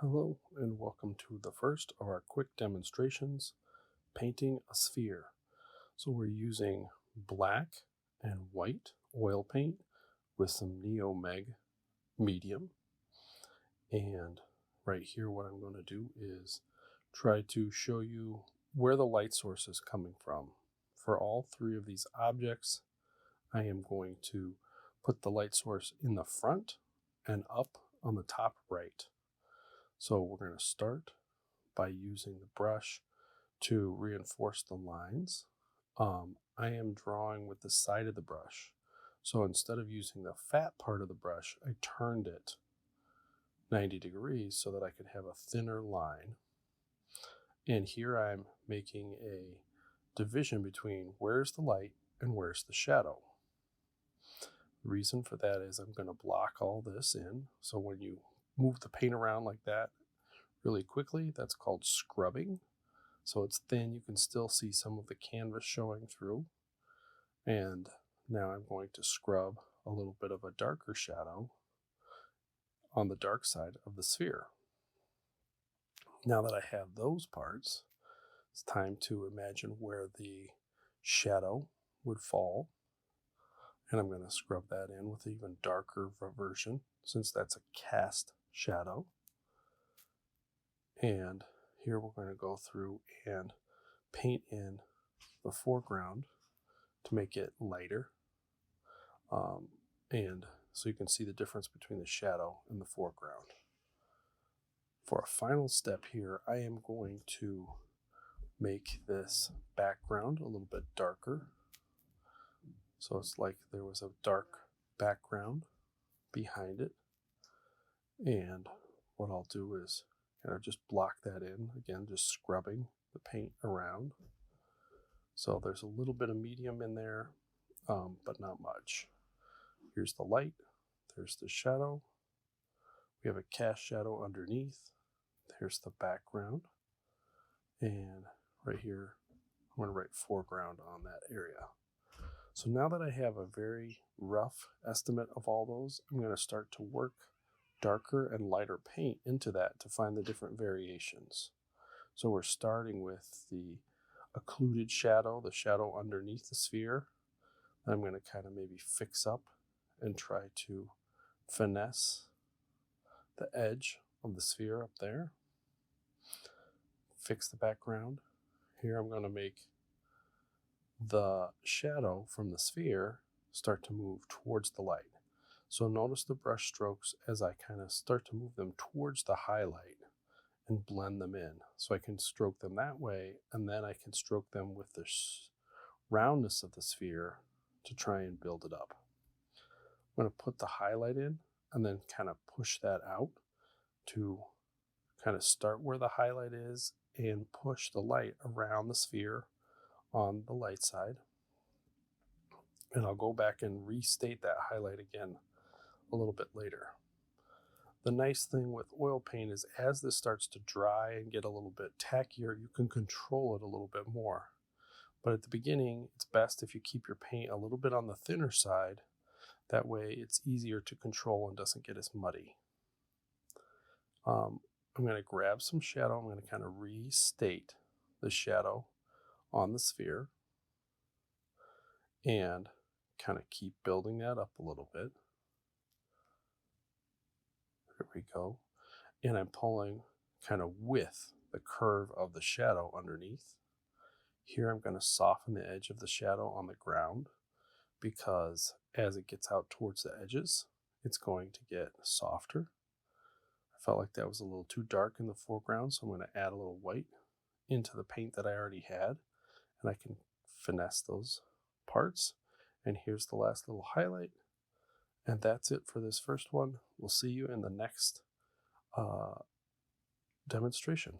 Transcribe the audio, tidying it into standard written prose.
Hello and welcome to the first of our quick demonstrations, painting a sphere. So we're using black and white oil paint with some Neo Meg medium. And right here what I'm going to do is try to show you where the light source is coming from. For all three of these objects, I am going to put the light source in the front and up on the top right. So we're going to start by using the brush to reinforce the lines. I am drawing with the side of the brush. So instead of using the fat part of the brush, I turned it 90 degrees so that I could have a thinner line. And here I'm making a division between where's the light and where's the shadow. The reason for that is I'm going to block all this in. So when you move the paint around like that really quickly, that's called scrubbing. So it's thin, you can still see some of the canvas showing through. And now I'm going to scrub a little bit of a darker shadow on the dark side of the sphere. Now that I have those parts, it's time to imagine where the shadow would fall. And I'm going to scrub that in with an even darker version since that's a cast shadow. And here we're going to go through and paint in the foreground to make it lighter. And so you can see the difference between the shadow and the foreground. For a final step here, I am going to make this background a little bit darker. So it's like there was a dark background behind it. And what I'll do is kind of just block that in, again, just scrubbing the paint around. So there's a little bit of medium in there, but not much. Here's the light, there's the shadow. We have a cast shadow underneath. Here's the background. And right here, I'm going to write foreground on that area. So now that I have a very rough estimate of all those, I'm going to start to work darker and lighter paint into that to find the different variations. So we're starting with the occluded shadow, the shadow underneath the sphere. I'm going to kind of maybe fix up and try to finesse the edge of the sphere up there. Fix the background. Here I'm going to make the shadow from the sphere start to move towards the light. So notice the brush strokes as I kind of start to move them towards the highlight and blend them in. So I can stroke them that way, and then I can stroke them with the roundness of the sphere to try and build it up. I'm going to put the highlight in and then kind of push that out to kind of start where the highlight is and push the light around the sphere on the light side. And I'll go back and restate that highlight again a little bit later. The nice thing with oil paint is as this starts to dry and get a little bit tackier, you can control it a little bit more. But at the beginning, it's best if you keep your paint a little bit on the thinner side. That way it's easier to control and doesn't get as muddy. I'm going to grab some shadow. I'm going to kind of restate the shadow on the sphere and kind of keep building that up a little bit. There we go. And I'm pulling kind of with the curve of the shadow underneath. Here I'm going to soften the edge of the shadow on the ground because as it gets out towards the edges, it's going to get softer. I felt like that was a little too dark in the foreground, so I'm going to add a little white into the paint that I already had, and I can finesse those parts. And here's the last little highlight. And that's it for this first one. We'll see you in the next demonstration.